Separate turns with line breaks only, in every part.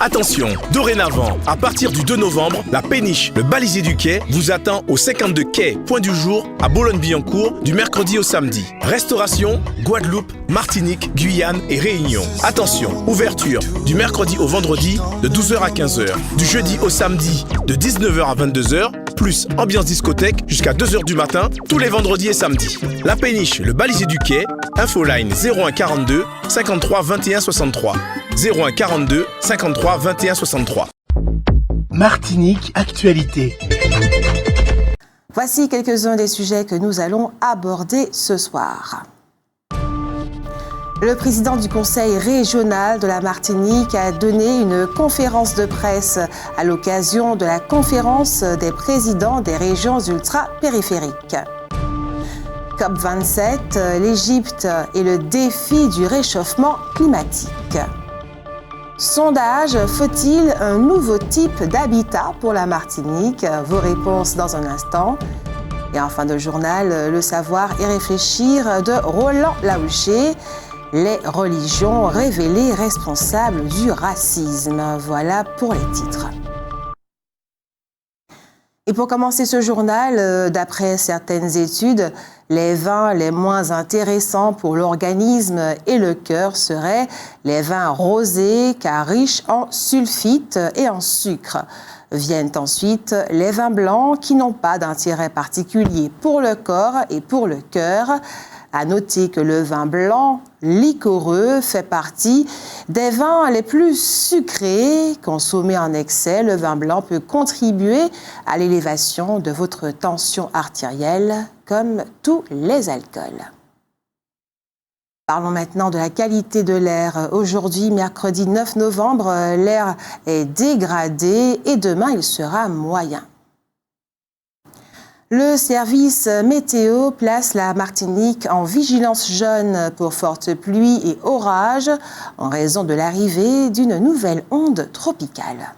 Attention, dorénavant, à partir du 2 novembre, la péniche, le balisier du quai, vous attend au 52 quai Point du Jour à Boulogne-Billancourt du mercredi au samedi. Restauration, Guadeloupe, Martinique, Guyane et Réunion. Attention, ouverture du mercredi au vendredi de 12h à 15h, du jeudi au samedi de 19h à 22h, plus ambiance discothèque jusqu'à 2h du matin, tous les vendredis et samedis. La péniche, le balisier du quai, infoline 01 42 53 21 63. 01 42 53 21 63.
Martinique Actualité.
Voici quelques-uns des sujets que nous allons aborder ce soir. Le président du Conseil régional de la Martinique a donné une conférence de presse à l'occasion de la conférence des présidents des régions ultra-périphériques. COP27, l'Égypte et le défi du réchauffement climatique. Sondage, faut-il un nouveau type d'habitat pour la Martinique? Vos réponses dans un instant. Et en fin de journal, le savoir et réfléchir de Roland Laouché. Les religions révélées responsables du racisme. Voilà pour les titres. Et pour commencer ce journal, d'après certaines études, les vins les moins intéressants pour l'organisme et le cœur seraient les vins rosés car riches en sulfite et en sucre. Viennent ensuite les vins blancs qui n'ont pas d'intérêt particulier pour le corps et pour le cœur. À noter que le vin blanc liquoreux fait partie des vins les plus sucrés. Consommé en excès, le vin blanc peut contribuer à l'élévation de votre tension artérielle, comme tous les alcools. Parlons maintenant de la qualité de l'air. Aujourd'hui, mercredi 9 novembre, l'air est dégradé et demain, il sera moyen. Le service météo place la Martinique en vigilance jaune pour fortes pluies et orages en raison de l'arrivée d'une nouvelle onde tropicale.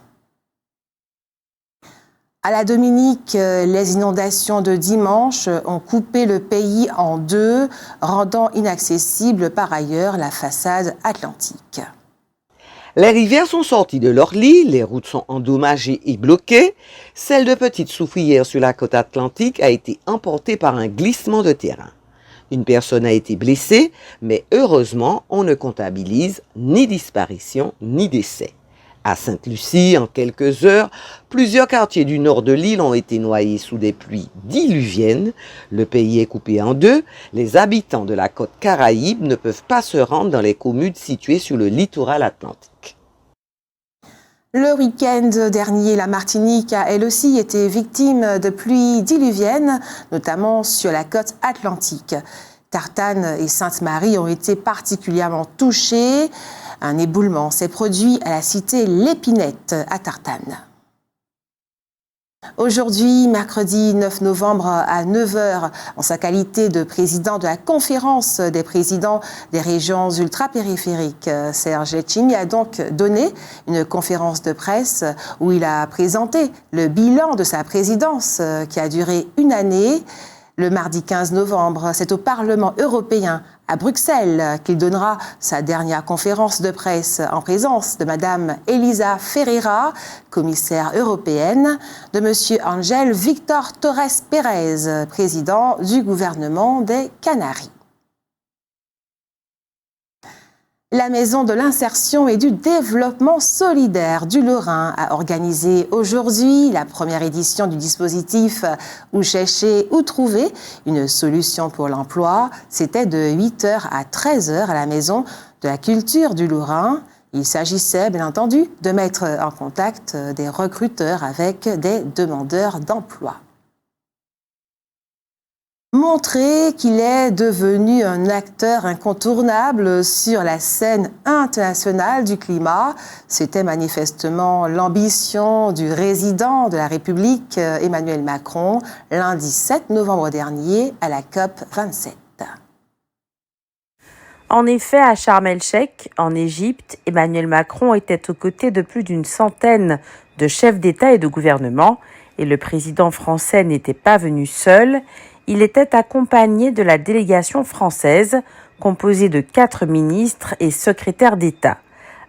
À la Dominique, les inondations de dimanche ont coupé le pays en deux, rendant inaccessible par ailleurs la façade atlantique.
Les rivières sont sorties de leur lit, les routes sont endommagées et bloquées. Celle de Petite Soufrière sur la côte atlantique a été emportée par un glissement de terrain. Une personne a été blessée, mais heureusement, on ne comptabilise ni disparition ni décès. À Sainte-Lucie, en quelques heures, plusieurs quartiers du nord de l'île ont été noyés sous des pluies diluviennes. Le pays est coupé en deux. Les habitants de la côte Caraïbe ne peuvent pas se rendre dans les communes situées sur le littoral atlantique.
Le week-end dernier, la Martinique a elle aussi été victime de pluies diluviennes, notamment sur la côte atlantique. Tartane et Sainte-Marie ont été particulièrement touchées. Un éboulement s'est produit à la cité L'Épinette à Tartane. Aujourd'hui, mercredi 9 novembre à 9h, en sa qualité de président de la conférence des présidents des régions ultra-périphériques, Serge Letchimy a donc donné une conférence de presse où il a présenté le bilan de sa présidence qui a duré une année. Le mardi 15 novembre, c'est au Parlement européen à Bruxelles qu'il donnera sa dernière conférence de presse en présence de Madame Elisa Ferreira, commissaire européenne, de Monsieur Ángel Víctor Torres Pérez, président du gouvernement des Canaries. La Maison de l'insertion et du développement solidaire du Lorrain a organisé aujourd'hui la première édition du dispositif « Où chercher, où trouver ?» une solution pour l'emploi. C'était de 8h à 13h à la Maison de la culture du Lorrain. Il s'agissait, bien entendu, de mettre en contact des recruteurs avec des demandeurs d'emploi. Montrer qu'il est devenu un acteur incontournable sur la scène internationale du climat, c'était manifestement l'ambition du résident de la République, Emmanuel Macron, lundi 7 novembre dernier à la COP27.
En effet, à Sharm el-Sheikh, en Égypte, Emmanuel Macron était aux côtés de plus d'une centaine de chefs d'État et de gouvernement, et le président français n'était pas venu seul. Il était accompagné de la délégation française, composée de 4 ministres et secrétaires d'État.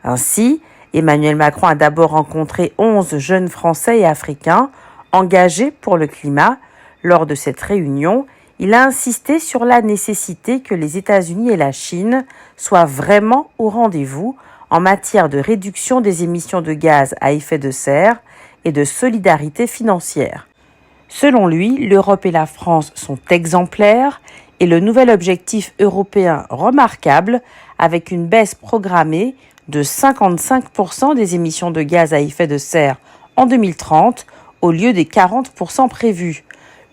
Ainsi, Emmanuel Macron a d'abord rencontré 11 jeunes Français et Africains engagés pour le climat. Lors de cette réunion, il a insisté sur la nécessité que les États-Unis et la Chine soient vraiment au rendez-vous en matière de réduction des émissions de gaz à effet de serre et de solidarité financière. Selon lui, l'Europe et la France sont exemplaires et le nouvel objectif européen remarquable avec une baisse programmée de 55% des émissions de gaz à effet de serre en 2030 au lieu des 40% prévus.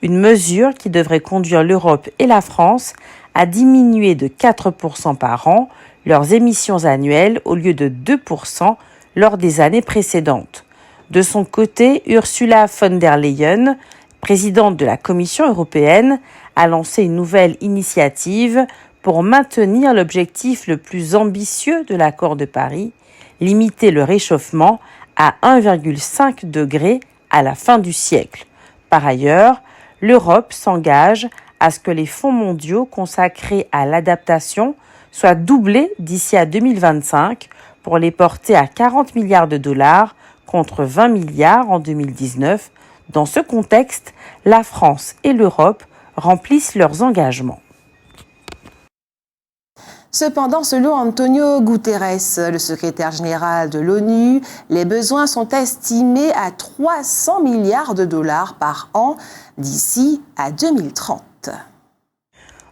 Une mesure qui devrait conduire l'Europe et la France à diminuer de 4% par an leurs émissions annuelles au lieu de 2% lors des années précédentes. De son côté, Ursula von der Leyen, présidente de la Commission européenne, a lancé une nouvelle initiative pour maintenir l'objectif le plus ambitieux de l'accord de Paris, limiter le réchauffement à 1,5 degré à la fin du siècle. Par ailleurs, l'Europe s'engage à ce que les fonds mondiaux consacrés à l'adaptation soient doublés d'ici à 2025 pour les porter à 40 milliards de dollars contre 20 milliards en 2019. Dans ce contexte, la France et l'Europe remplissent leurs engagements.
Cependant, selon Antonio Guterres, le secrétaire général de l'ONU, les besoins sont estimés à 300 milliards de dollars par an d'ici à 2030.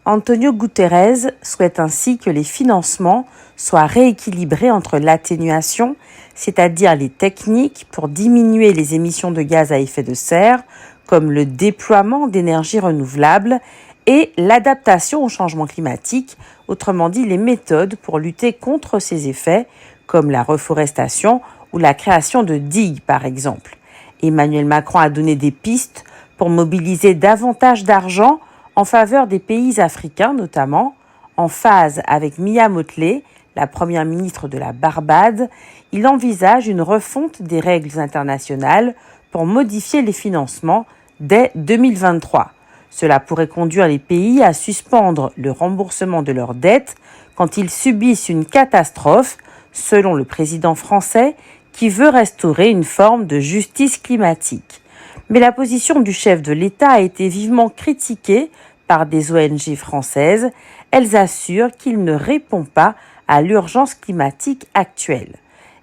Antonio Guterres souhaite ainsi que les financements soient rééquilibrés entre l'atténuation, c'est-à-dire les techniques pour diminuer les émissions de gaz à effet de serre, comme le déploiement d'énergies renouvelables, et l'adaptation au changement climatique, autrement dit les méthodes pour lutter contre ces effets, comme la reforestation ou la création de digues par exemple. Emmanuel Macron a donné des pistes pour mobiliser davantage d'argent en faveur des pays africains notamment. En phase avec Mia Mottley, la première ministre de la Barbade, il envisage une refonte des règles internationales pour modifier les financements dès 2023. Cela pourrait conduire les pays à suspendre le remboursement de leurs dettes quand ils subissent une catastrophe, selon le président français qui veut restaurer une forme de justice climatique. Mais la position du chef de l'État a été vivement critiquée par des ONG françaises. Elles assurent qu'il ne répond pas à l'urgence climatique actuelle.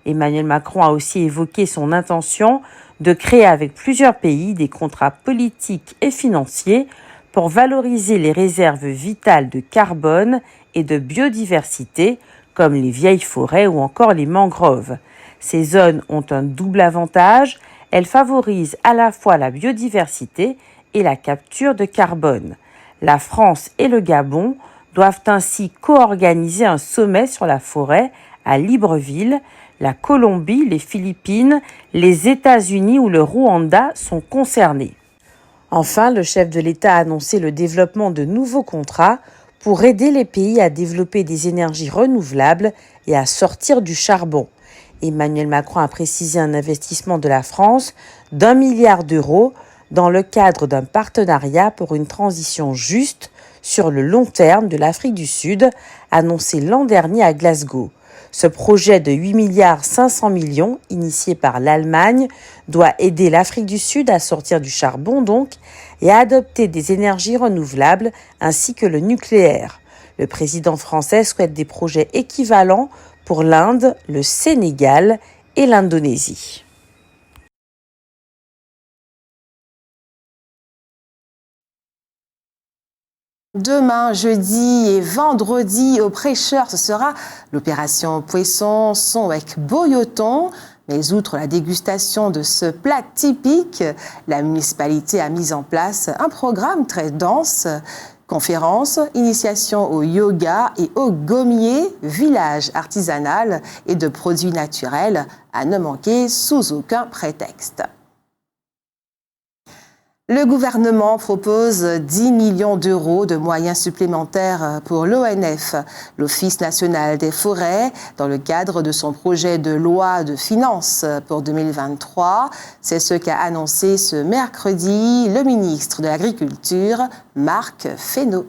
Emmanuel Macron a aussi évoqué son intention de créer avec plusieurs pays des contrats politiques et financiers pour valoriser les réserves vitales de carbone et de biodiversité, comme les vieilles forêts ou encore les mangroves. Ces zones ont un double avantage. Elles favorisent à la fois la biodiversité et la capture de carbone. La France et le Gabon doivent ainsi co-organiser un sommet sur la forêt à Libreville. La Colombie, les Philippines, les États-Unis ou le Rwanda sont concernés. Enfin, le chef de l'État a annoncé le développement de nouveaux contrats pour aider les pays à développer des énergies renouvelables et à sortir du charbon. Emmanuel Macron a précisé un investissement de la France d'1 milliard d'euros dans le cadre d'un partenariat pour une transition juste sur le long terme de l'Afrique du Sud, annoncé l'an dernier à Glasgow. Ce projet de 8 milliards 500 millions, initié par l'Allemagne, doit aider l'Afrique du Sud à sortir du charbon donc et à adopter des énergies renouvelables ainsi que le nucléaire. Le président français souhaite des projets équivalents pour l'Inde, le Sénégal et l'Indonésie.
Demain, jeudi et vendredi, au Prêcheur, ce sera l'opération Poisson Son avec Boyoton. Mais outre la dégustation de ce plat typique, la municipalité a mis en place un programme très dense. Conférences, initiation au yoga et au gommier, village artisanal et de produits naturels à ne manquer sous aucun prétexte. Le gouvernement propose 10 millions d'euros de moyens supplémentaires pour l'ONF, l'Office national des forêts, dans le cadre de son projet de loi de finances pour 2023. C'est ce qu'a annoncé ce mercredi le ministre de l'Agriculture, Marc Fesneau.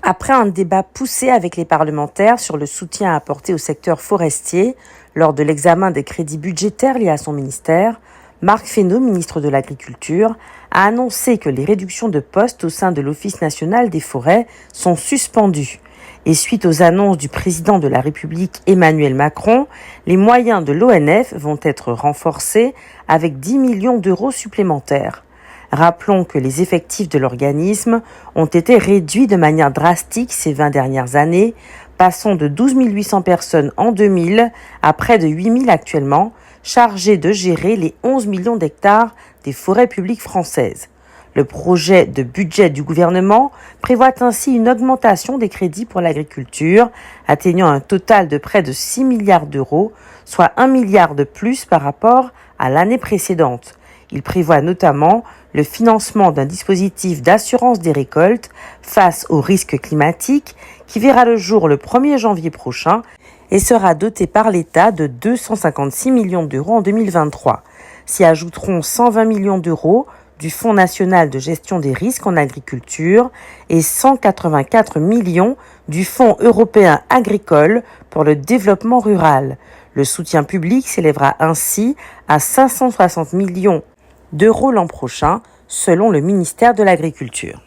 Après un débat poussé avec les parlementaires sur le soutien apporté au secteur forestier lors de l'examen des crédits budgétaires liés à son ministère, Marc Fesneau, ministre de l'Agriculture, a annoncé que les réductions de postes au sein de l'Office national des forêts sont suspendues. Et suite aux annonces du président de la République Emmanuel Macron, les moyens de l'ONF vont être renforcés avec 10 millions d'euros supplémentaires. Rappelons que les effectifs de l'organisme ont été réduits de manière drastique ces 20 dernières années, passant de 12 800 personnes en 2000 à près de 8 000 actuellement, chargées de gérer les 11 millions d'hectares des forêts publiques françaises. Le projet de budget du gouvernement prévoit ainsi une augmentation des crédits pour l'agriculture, atteignant un total de près de 6 milliards d'euros, soit 1 milliard de plus par rapport à l'année précédente. Il prévoit notamment le financement d'un dispositif d'assurance des récoltes face aux risques climatiques qui verra le jour le 1er janvier prochain et sera doté par l'État de 256 millions d'euros en 2023. S'y ajouteront 120 millions d'euros du Fonds national de gestion des risques en agriculture et 184 millions du Fonds européen agricole pour le développement rural. Le soutien public s'élèvera ainsi à 560 millions d'euros l'an prochain, selon le ministère de l'Agriculture.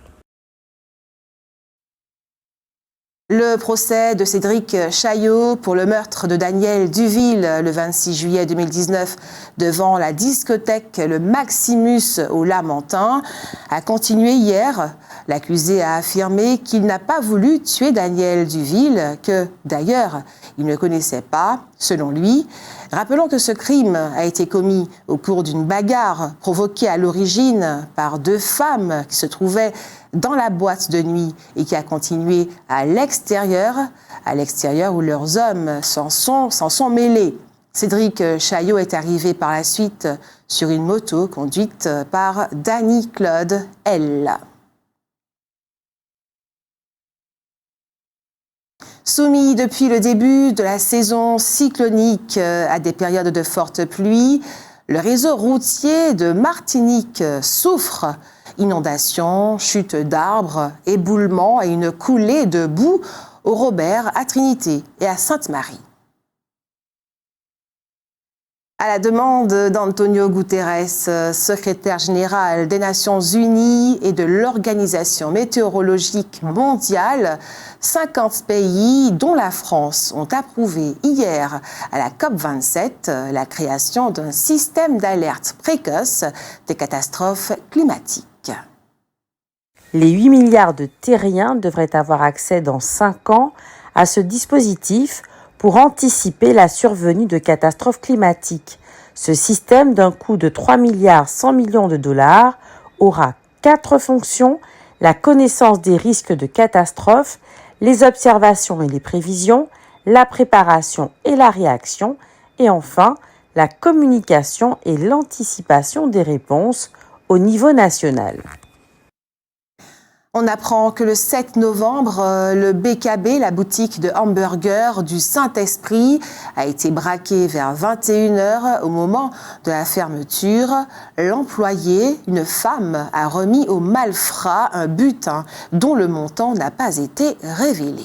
Le procès de Cédric Chaillot pour le meurtre de Daniel Duville le 26 juillet 2019 devant la discothèque Le Maximus au Lamentin a continué hier. L'accusé a affirmé qu'il n'a pas voulu tuer Daniel Duville, que d'ailleurs il ne connaissait pas, selon lui. Rappelons que ce crime a été commis au cours d'une bagarre provoquée à l'origine par deux femmes qui se trouvaient dans la boîte de nuit et qui a continué à l'extérieur où leurs hommes s'en sont mêlés. Cédric Chaillot est arrivé par la suite sur une moto conduite par Dany Claude L. Soumis depuis le début de la saison cyclonique à des périodes de fortes pluies, le réseau routier de Martinique souffre. Inondations, chutes d'arbres, éboulements et une coulée de boue au Robert, à Trinité et à Sainte-Marie. À la demande d'Antonio Guterres, secrétaire général des Nations Unies et de l'Organisation météorologique mondiale, 50 pays, dont la France, ont approuvé hier à la COP27 la création d'un système d'alerte précoce des catastrophes climatiques.
Les 8 milliards de terriens devraient avoir accès dans 5 ans à ce dispositif pour anticiper la survenue de catastrophes climatiques. Ce système, d'un coût de 3 milliards 100 millions de dollars, aura 4 fonctions: la connaissance des risques de catastrophes, les observations et les prévisions, la préparation et la réaction, et enfin la communication et l'anticipation des réponses au niveau national.
On apprend que le 7 novembre, le BKB, la boutique de hamburgers du Saint-Esprit, a été braqué vers 21h au moment de la fermeture. L'employé, une femme, a remis aux malfrats un butin dont le montant n'a pas été révélé.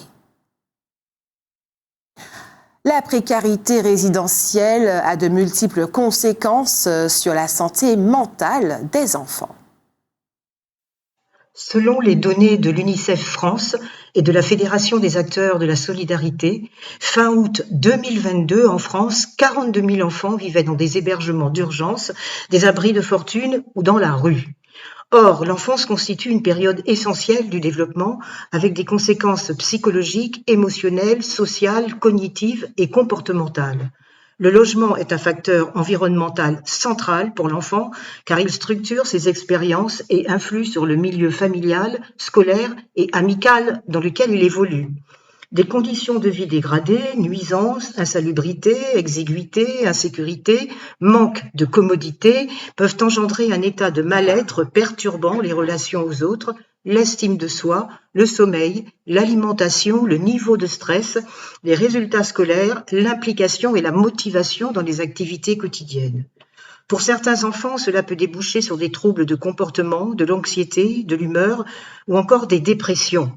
La précarité résidentielle a de multiples conséquences sur la santé mentale des enfants.
Selon les données de l'UNICEF France et de la Fédération des acteurs de la solidarité, fin août 2022, en France, 42 000 enfants vivaient dans des hébergements d'urgence, des abris de fortune ou dans la rue. Or, l'enfance constitue une période essentielle du développement avec des conséquences psychologiques, émotionnelles, sociales, cognitives et comportementales. Le logement est un facteur environnemental central pour l'enfant car il structure ses expériences et influe sur le milieu familial, scolaire et amical dans lequel il évolue. Des conditions de vie dégradées, nuisances, insalubrité, exiguïté, insécurité, manque de commodité peuvent engendrer un état de mal-être perturbant les relations aux autres, l'estime de soi, le sommeil, l'alimentation, le niveau de stress, les résultats scolaires, l'implication et la motivation dans les activités quotidiennes. Pour certains enfants, cela peut déboucher sur des troubles de comportement, de l'anxiété, de l'humeur ou encore des dépressions.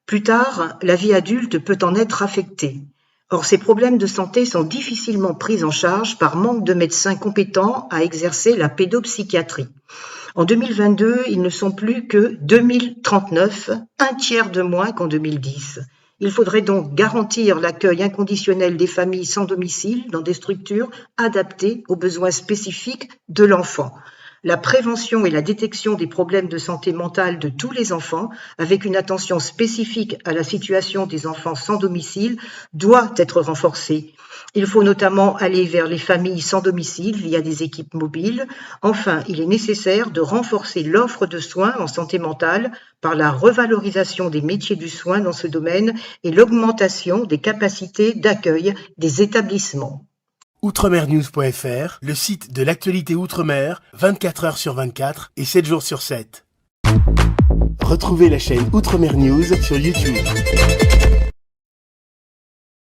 Plus tard, la vie adulte peut en être affectée. Or, ces problèmes de santé sont difficilement pris en charge par manque de médecins compétents à exercer la pédopsychiatrie. En 2022, ils ne sont plus que 2039, un tiers de moins qu'en 2010. Il faudrait donc garantir l'accueil inconditionnel des familles sans domicile dans des structures adaptées aux besoins spécifiques de l'enfant. La prévention et la détection des problèmes de santé mentale de tous les enfants, avec une attention spécifique à la situation des enfants sans domicile, doit être renforcée. Il faut notamment aller vers les familles sans domicile via des équipes mobiles. Enfin, il est nécessaire de renforcer l'offre de soins en santé mentale par la revalorisation des métiers du soin dans ce domaine et l'augmentation des capacités d'accueil des établissements.
Outremernews.fr, le site de l'actualité Outre-mer, 24 heures sur 24 et 7 jours sur 7. Retrouvez la chaîne Outremer News sur YouTube.